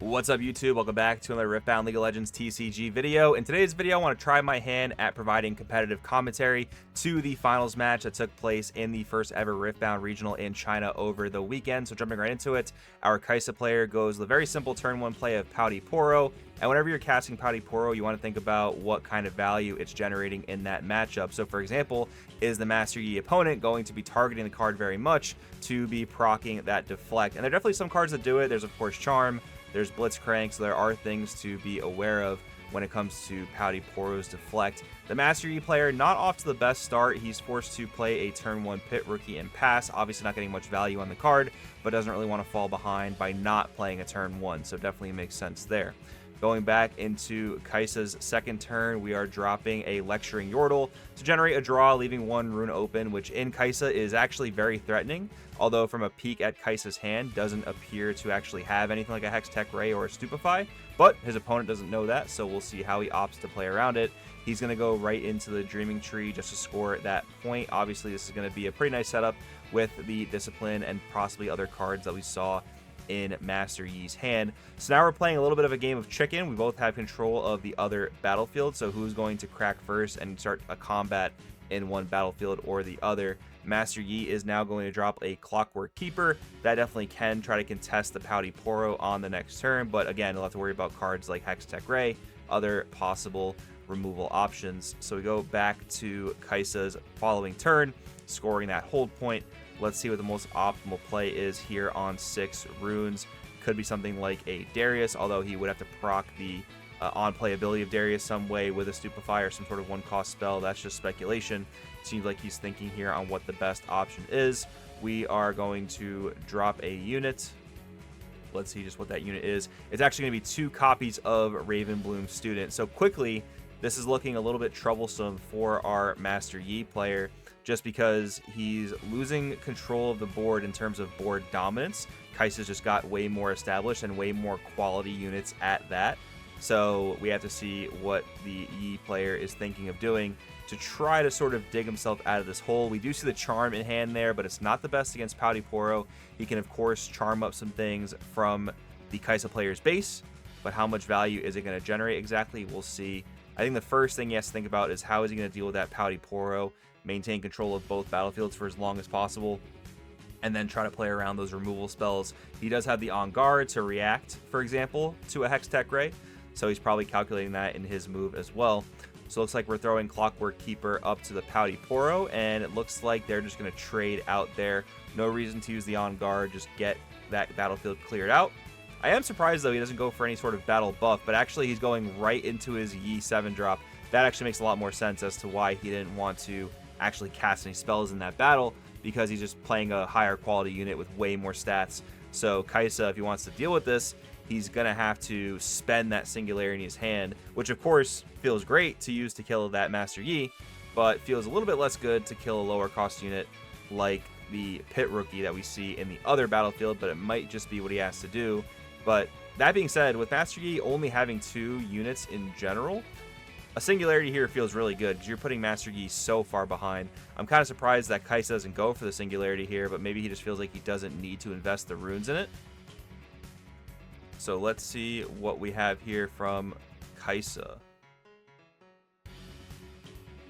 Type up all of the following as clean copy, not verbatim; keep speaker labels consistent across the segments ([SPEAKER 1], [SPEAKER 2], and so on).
[SPEAKER 1] What's up, YouTube? Welcome back to another Riftbound League of Legends TCG video. In today's video, I want to try my hand at providing competitive commentary to the finals match that took place in the first ever Riftbound regional in China over the weekend. So jumping right into it, our Kaisa player goes the very simple turn one play of Pouty Poro. And whenever you're casting Pouty Poro, you want to think about what kind of value it's generating in that matchup. So for example, is the Master Yi opponent going to be targeting the card very much to be proccing that deflect? And there are definitely some cards that do it. There's of course Charm. There's Blitzcrank, so there are things to be aware of when it comes to Pouty Poro's deflect. The Master Yi player, not off to the best start. He's forced to play a turn 1 pit rookie and pass. Obviously not getting much value on the card, but doesn't really want to fall behind by not playing a turn 1, so definitely makes sense there. Going back into Kaisa's second turn, we are dropping a Lecturing Yordle to generate a draw, leaving one rune open, which in Kaisa is actually very threatening, although from a peek at Kaisa's hand, doesn't appear to actually have anything like a Hex Tech Ray or a Stupefy, but his opponent doesn't know that, so we'll see how he opts to play around it. He's going to go right into the Dreaming Tree just to score at that point. Obviously, this is going to be a pretty nice setup with the Discipline and possibly other cards that we saw in Master Yi's hand. So now we're playing a little bit of a game of chicken. We both have control of the other battlefield, so who's going to crack first and start a combat in one battlefield or the other. Master Yi is now going to drop a Clockwork Keeper. That definitely can try to contest the Pouty Poro on the next turn, but again, we'll have to worry about cards like Hex Tech Ray, other possible removal options. So we go back to Kaisa's following turn, scoring that hold point. Let's see what the most optimal play is here on 6 runes. Could be something like a Darius, although he would have to proc the on-play ability of Darius some way with a Stupefy or some sort of one-cost spell. That's just speculation. Seems like he's thinking here on what the best option is. We are going to drop a unit. Let's see just what that unit is. It's actually going to be 2 copies of Ravenbloom Student. So quickly, this is looking a little bit troublesome for our Master Yi player, just because he's losing control of the board in terms of board dominance. Kaisa's just got way more established and way more quality units at that. So we have to see what the Yi player is thinking of doing to try to sort of dig himself out of this hole. We do see the Charm in hand there, but it's not the best against Pouty Poro. He can, of course, charm up some things from the Kaisa player's base, but how much value is it going to generate exactly? We'll see. I think the first thing he has to think about is how is he going to deal with that Pouty Poro, maintain control of both battlefields for as long as possible, and then try to play around those removal spells. He does have the On Guard to react, for example, to a Hex Tech Ray, so he's probably calculating that in his move as well. So it looks like we're throwing Clockwork Keeper up to the Pouty Poro, and it looks like they're just going to trade out there. No reason to use the On Guard, just get that battlefield cleared out. I am surprised, though, he doesn't go for any sort of battle buff, but actually he's going right into his Yi 7-drop. That actually makes a lot more sense as to why he didn't want to actually cast any spells in that battle, because he's just playing a higher quality unit with way more stats. So Kaisa, if he wants to deal with this, he's going to have to spend that Singularity in his hand, which of course feels great to use to kill that Master Yi, but feels a little bit less good to kill a lower cost unit like the Pit Rookie that we see in the other battlefield, but it might just be what he has to do. But that being said, with Master Yi only having 2 units in general, a Singularity here feels really good because you're putting Master Yi so far behind. I'm kind of surprised that Kaisa doesn't go for the Singularity here, but maybe he just feels like he doesn't need to invest the runes in it. So let's see what we have here from Kaisa.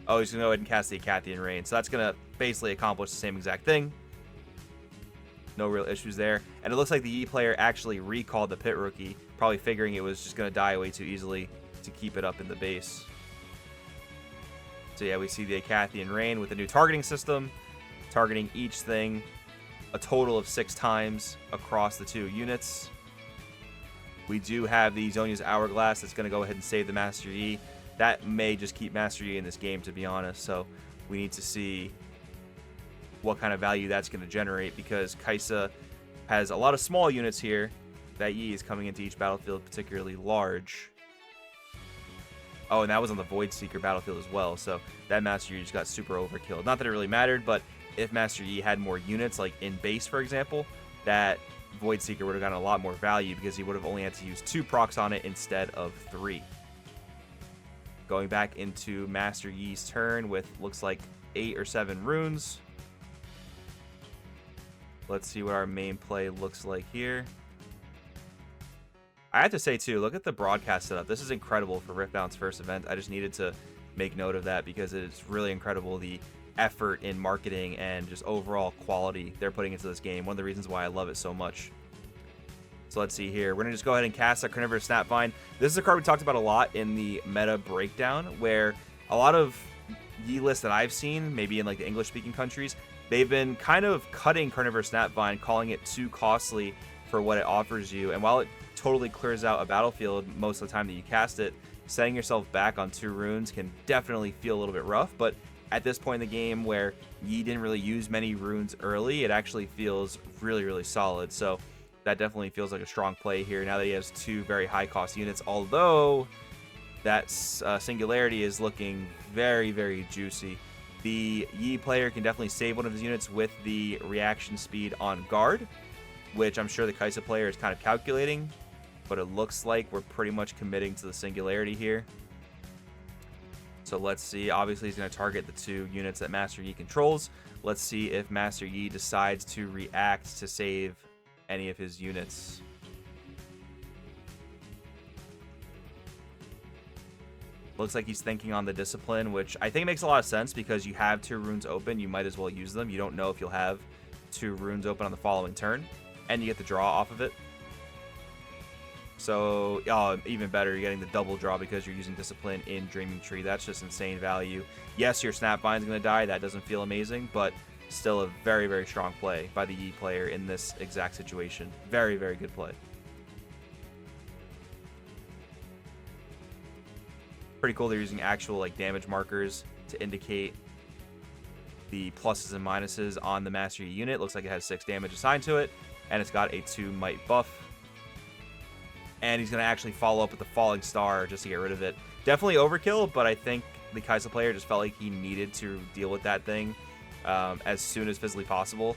[SPEAKER 1] Oh, he's going to go ahead and cast the Acathian Rain. So that's going to basically accomplish the same exact thing. No real issues there. And it looks like the Yi player actually recalled the Pit Rookie, probably figuring it was just going to die way too easily to keep it up in the base. So yeah, we see the Acathian Rain with a new targeting system, targeting each thing a total of 6 times across the 2 units. We do have the Zhonya's Hourglass that's going to go ahead and save the Master Yi. That may just keep Master Yi in this game, to be honest. So we need to see what kind of value that's going to generate, because Kaisa has a lot of small units here. That Yi is coming into each battlefield particularly large. Oh, and that was on the Void Seeker battlefield as well, so that Master Yi just got super overkilled. Not that it really mattered, but if Master Yi had more units, like in base, for example, that Void Seeker would have gotten a lot more value because he would have only had to use 2 procs on it instead of 3. Going back into Master Yi's turn with, looks like 8 or 7 runes. Let's see what our main play looks like here. I have to say, too, look at the broadcast setup. This is incredible for Riftbound's first event. I just needed to make note of that because it's really incredible, the effort in marketing and just overall quality they're putting into this game. One of the reasons why I love it so much. So let's see here. We're going to just go ahead and cast a Carnivorous Snapvine. This is a card we talked about a lot in the meta breakdown, where a lot of Yi lists that I've seen, maybe in like the English-speaking countries, they've been kind of cutting Carnivorous Snapvine, calling it too costly for what it offers you. And while it totally clears out a battlefield most of the time that you cast it, setting yourself back on 2 runes can definitely feel a little bit rough. But at this point in the game where Yi didn't really use many runes early, it actually feels really, really solid. So that definitely feels like a strong play here now that he has 2 very high cost units, although that Singularity is looking very, very juicy. The Yi player can definitely save one of his units with the reaction speed on guard, which I'm sure the Kaisa player is kind of calculating, but it looks like we're pretty much committing to the Singularity here. So let's see. Obviously, he's going to target the 2 units that Master Yi controls. Let's see if Master Yi decides to react to save any of his units. Looks like he's thinking on the Discipline, which I think makes a lot of sense because you have 2 runes open. You might as well use them. You don't know if you'll have 2 runes open on the following turn, and you get the draw off of it. So, even better, you're getting the double draw because you're using Discipline in Dreaming Tree. That's just insane value. Yes, your Snapvine's going to die. That doesn't feel amazing, but still a very, very strong play by the Yi player in this exact situation. Very, very good play. Pretty cool they're using actual like damage markers to indicate the pluses and minuses on the Master Yi unit. Looks like it has 6 damage assigned to it, and it's got a 2 might buff. And he's going to actually follow up with the Falling Star just to get rid of it. Definitely overkill, but I think the Kaisa player just felt like he needed to deal with that thing as soon as physically possible.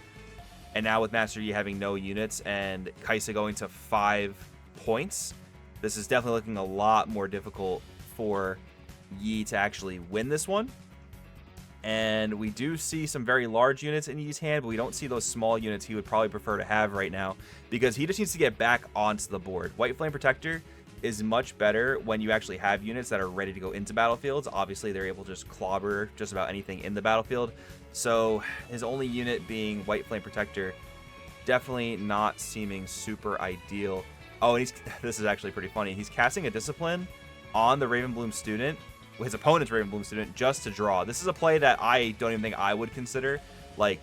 [SPEAKER 1] And now with Master Yi having no units and Kaisa going to 5 points, this is definitely looking a lot more difficult for Yi to actually win this one. And we do see some very large units in Yi's hand, but we don't see those small units he would probably prefer to have right now because he just needs to get back onto the board. White Flame Protector is much better when you actually have units that are ready to go into battlefields. Obviously, they're able to just clobber just about anything in the battlefield. So his only unit being White Flame Protector, definitely not seeming super ideal. Oh, and this is actually pretty funny. He's casting a Discipline on the Ravenbloom student, his opponent's Ravenbloom student, just to draw. This is a play that I don't even think I would consider. Like,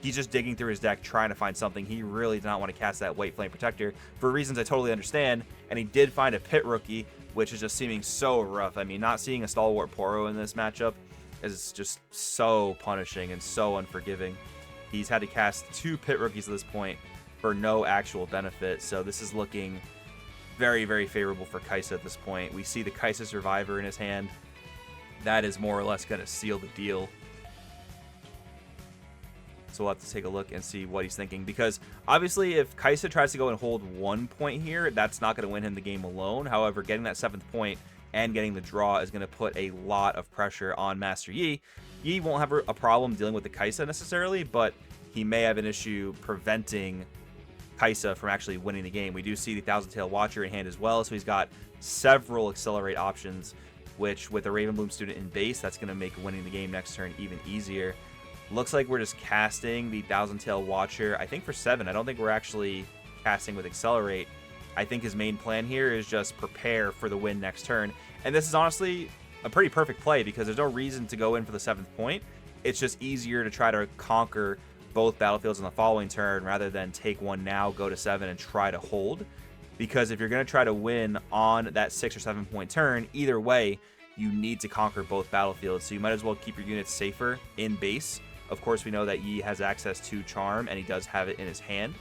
[SPEAKER 1] he's just digging through his deck trying to find something. He really did not want to cast that White Flame Protector for reasons I totally understand, and he did find a Pit Rookie, which is just seeming so rough. I mean, not seeing a Stalwart Poro in this matchup is just so punishing and so unforgiving. He's had to cast 2 Pit Rookies at this point for no actual benefit, so this is looking very, very favorable for Kaisa at this point. We see the Kaisa Survivor in his hand. That is more or less going to seal the deal. So we'll have to take a look and see what he's thinking. Because obviously if Kaisa tries to go and hold 1 point here, that's not going to win him the game alone. However, getting that 7th point and getting the draw is going to put a lot of pressure on Master Yi. Yi won't have a problem dealing with the Kaisa necessarily, but he may have an issue preventing Kaisa from actually winning the game. We do see the Thousand Tail Watcher in hand as well, so he's got several accelerate options, which with a Ravenbloom student in base, that's going to make winning the game next turn even easier. Looks like we're just casting the Thousand Tail Watcher, I think for 7. I don't think we're actually casting with accelerate. I think his main plan here is just prepare for the win next turn. And this is honestly a pretty perfect play because there's no reason to go in for the 7th point. It's just easier to try to conquer both battlefields on the following turn rather than take one now, go to 7, and try to hold. Because if you're going to try to win on that 6 or 7 point turn, either way, you need to conquer both battlefields. So you might as well keep your units safer in base. Of course, we know that Yi has access to Charm, and he does have it in his hand.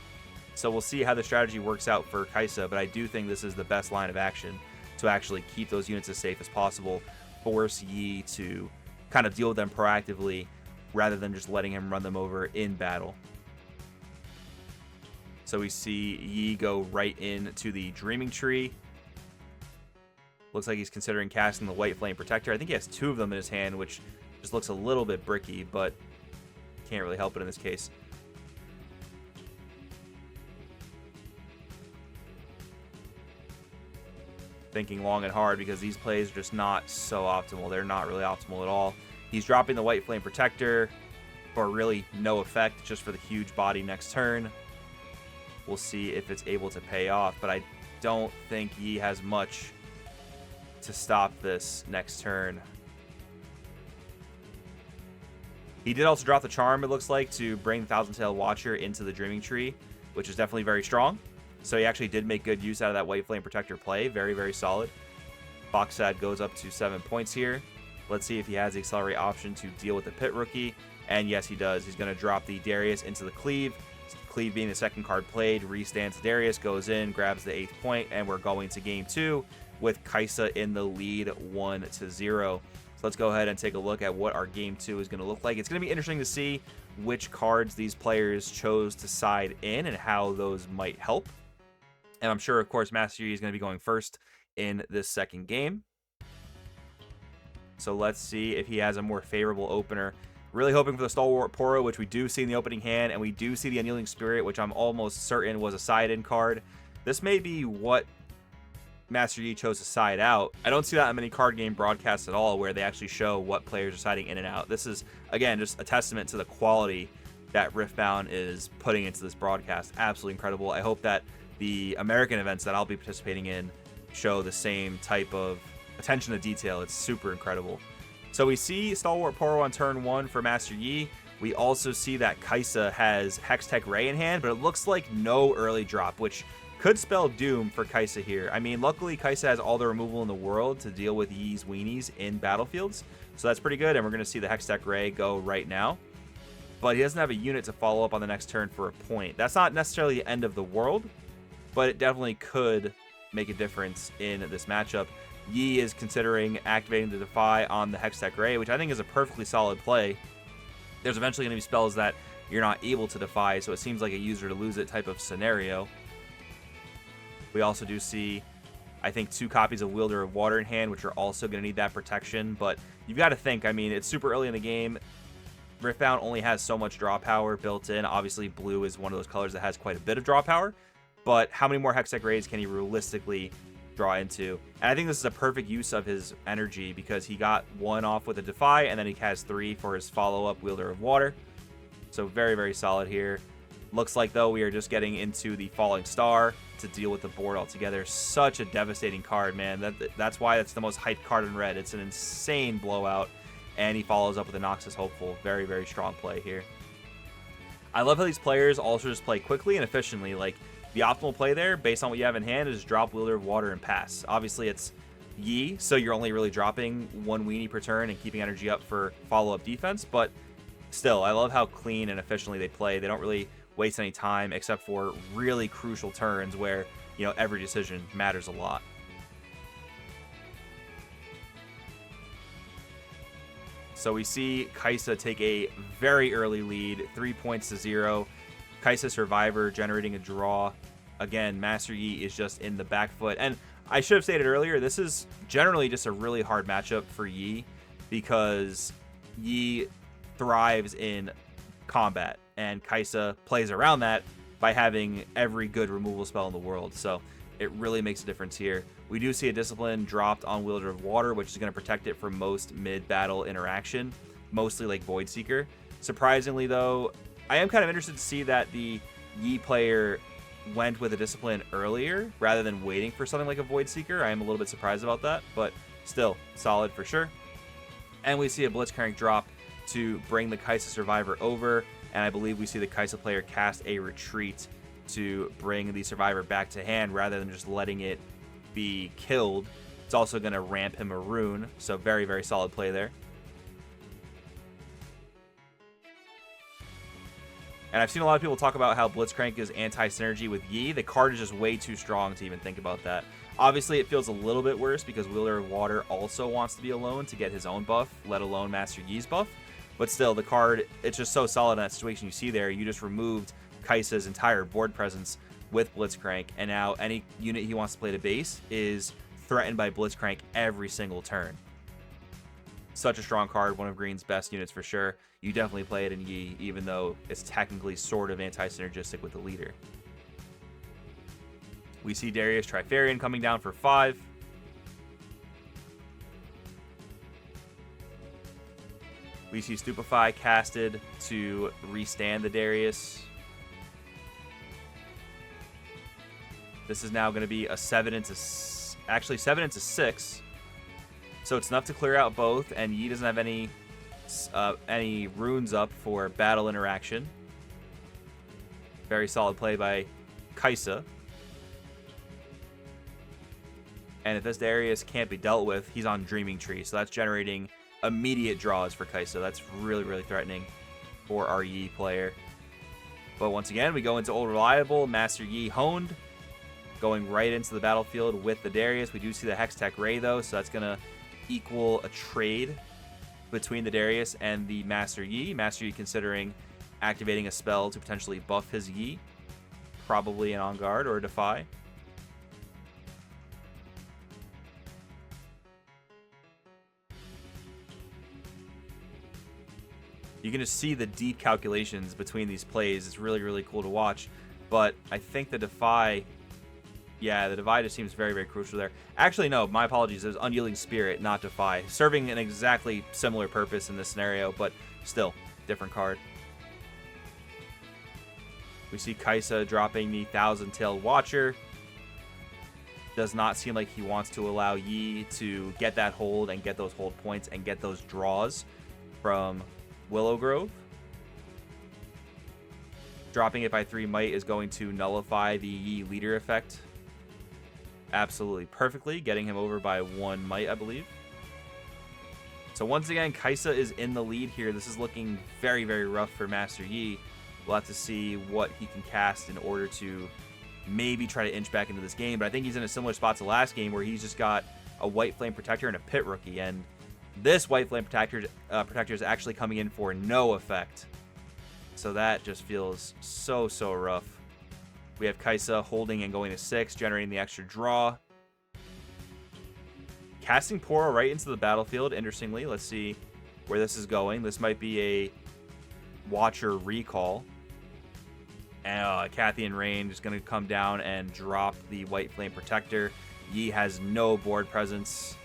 [SPEAKER 1] So we'll see how the strategy works out for Kaisa, but I do think this is the best line of action to actually keep those units as safe as possible, force Yi to kind of deal with them proactively, rather than just letting him run them over in battle. So we see Yi go right into the Dreaming Tree. Looks like he's considering casting the White Flame Protector. I think he has 2 of them in his hand, which just looks a little bit bricky, but can't really help it in this case. thinking long and hard because these plays are just not so optimal. They're not really optimal at all. He's dropping the White Flame Protector for really no effect, just for the huge body next turn. We'll see if it's able to pay off, but I don't think Yi has much to stop this next turn. He did also drop the Charm, it looks like, to bring the Thousand-Tailed Watcher into the Dreaming Tree, which is definitely very strong. So he actually did make good use out of that White Flame Protector play. Very, very solid. Foxad goes up to 7 points here. Let's see if he has the Accelerate option to deal with the Pit Rookie. And yes, he does. He's going to drop the Darius into the Cleave. Cleave being the second card played, restands Darius, goes in, grabs the 8th point, and we're going to game 2 with Kaisa in the lead 1-0. So let's go ahead and take a look at what our game 2 is going to look like. It's going to be interesting to see which cards these players chose to side in and how those might help. And I'm sure, of course, Master Yi is going to be going first in this second game. So let's see if he has a more favorable opener. Really hoping for the Stalwart Poro, which we do see in the opening hand, and we do see the Unyielding Spirit, which I'm almost certain was a side-in card. This may be what Master Yi chose to side out. I don't see that in many card game broadcasts at all, where they actually show what players are siding in and out. This is, again, just a testament to the quality that Riftbound is putting into this broadcast. Absolutely incredible. I hope that the American events that I'll be participating in show the same type of attention to detail. It's super incredible. So we see Stalwart Poro on turn 1 for Master Yi. We also see that Kaisa has Hextech Ray in hand, but it looks like no early drop, which could spell doom for Kaisa here. I mean, luckily Kaisa has all the removal in the world to deal with Yi's weenies in battlefields, so that's pretty good, and we're going to see the Hextech Ray go right now. But he doesn't have a unit to follow up on the next turn for a point. That's not necessarily the end of the world, but it definitely could make a difference in this matchup. Yi is considering activating the Defy on the Hextech Ray, which I think is a perfectly solid play. There's eventually going to be spells that you're not able to defy, so it seems like a user to lose it type of scenario. We also do see, I think, 2 copies of Wielder of Water in hand, which are also going to need that protection. But you've got to think, I mean, it's super early in the game. Riftbound only has so much draw power built in. Obviously, blue is one of those colors that has quite a bit of draw power. But how many more Hextech Rays can he realistically draw into? And I think this is a perfect use of his energy because he got 1 off with a Defy, and then he has 3 for his follow-up Wielder of Water. So very, very solid here. Looks like, though, we are just getting into the Falling Star to deal with the board altogether. Such a devastating card, man. That's why it's the most hyped card in red. It's an insane blowout, and he follows up with a Noxus Hopeful. Very, very strong play here. I love how these players also just play quickly and efficiently. Like, the optimal play there, based on what you have in hand, is drop Wielder of Water and pass. Obviously, it's Yi, so you're only really dropping 1 weenie per turn and keeping energy up for follow-up defense, but still, I love how clean and efficiently they play. They don't really waste any time except for really crucial turns where, you know, every decision matters a lot. So we see Kaisa take a very early lead, 3 points to 0. Kaisa Survivor generating a draw. Again, Master Yi is just in the back foot. And I should have stated earlier, this is generally just a really hard matchup for Yi because Yi thrives in combat, and Kaisa plays around that by having every good removal spell in the world. So it really makes a difference here. We do see a Discipline dropped on Wielder of Water, which is going to protect it from most mid-battle interaction, mostly like Void Seeker. Surprisingly, though, I am kind of interested to see that the Yi player went with a Discipline earlier rather than waiting for something like a Void Seeker. I am a little bit surprised about that, but still solid for sure. And we see a Blitzcrank drop to bring the Kaisa Survivor over, and I believe we see the Kaisa player cast a Retreat to bring the Survivor back to hand rather than just letting it be killed. It's also going to ramp him a rune, so very, very solid play there. And I've seen a lot of people talk about how Blitzcrank is anti-synergy with Yi. The card is just way too strong to even think about that. Obviously, it feels a little bit worse because Wielder of Water also wants to be alone to get his own buff, let alone Master Yi's buff. But still, the card, it's just so solid in that situation you see there. You just removed Kaisa's entire board presence with Blitzcrank, and now any unit he wants to play to base is threatened by Blitzcrank every single turn. Such a strong card, one of Green's best units for sure. You definitely play it in Yi, even though it's technically sort of anti-synergistic with the leader. We see Darius Trifarian coming down for 5. We see Stupefy casted to restand the Darius. This is now going to be a 7 into 6. So it's enough to clear out both, and Yi doesn't have any runes up for battle interaction. Very solid play by Kaisa. And if this Darius can't be dealt with, he's on Dreaming Tree. So that's generating immediate draws for Kaisa. That's really, really threatening for our Yi player. But once again, we go into Old Reliable. Master Yi honed, going right into the battlefield with the Darius. We do see the Hextech Ray, though, so that's going to equal a trade between the Darius and the Master Yi. Master Yi considering activating a spell to potentially buff his Yi. Probably an On Guard or a Defy. You can just see the deep calculations between these plays. It's really, really cool to watch. But I think the Defy... Yeah, the Defy just seems very, very crucial there. Actually, no, my apologies. It was Unyielding Spirit, not Defy. Serving an exactly similar purpose in this scenario, but still, different card. We see Kaisa dropping the Thousand-Tailed Watcher. Does not seem like he wants to allow Yi to get that hold and get those hold points and get those draws from Willow Grove. Dropping it by 3 might is going to nullify the Yi leader effect absolutely perfectly, getting him over by 1 might, I believe. So once again, Kaisa is in the lead here. This is looking very, very rough for Master Yi. We'll have to see what he can cast in order to maybe try to inch back into this game. But I think he's in a similar spot to last game where he's just got a White Flame Protector and a Pit Rookie. And this White Flame Protector is actually coming in for no effect. So that just feels so, so rough. We have Kaisa holding and going to 6, generating the extra draw. Casting Poro right into the battlefield, interestingly. Let's see where this is going. This might be a Watcher recall. And Cathian Rain is going to come down and drop the White Flame Protector. Yi has no board presence.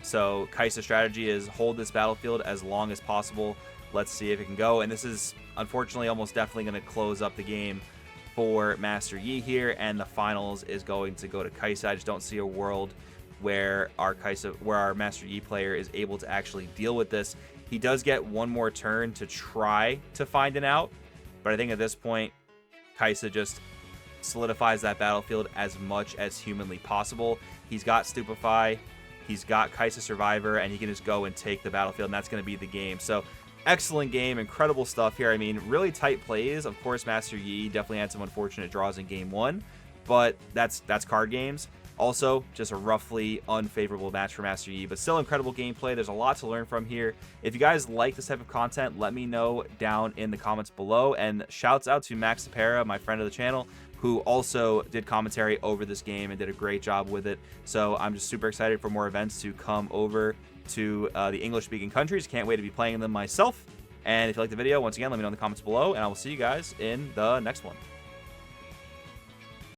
[SPEAKER 1] So Kaisa's strategy is hold this battlefield as long as possible. Let's see if it can go. And this is unfortunately almost definitely going to close up the game for Master Yi here. And the finals is going to go to Kaisa. I just don't see a world where our Master Yi player is able to actually deal with this. He does get one more turn to try to find an out. But I think at this point, Kaisa just solidifies that battlefield as much as humanly possible. He's got Stupefy. He's got Kaisa Survivor, and he can just go and take the battlefield, and that's going to be the game. So, excellent game. Incredible stuff here. I mean, really tight plays. Of course, Master Yi definitely had some unfortunate draws in Game 1, but that's card games. Also, just a roughly unfavorable match for Master Yi, but still incredible gameplay. There's a lot to learn from here. If you guys like this type of content, let me know down in the comments below. And shouts out to Max Sapera, my friend of the channel, who also did commentary over this game and did a great job with it. So I'm just super excited for more events to come over to the English-speaking countries. Can't wait to be playing them myself. And if you like the video, once again, let me know in the comments below, and I will see you guys in the next one.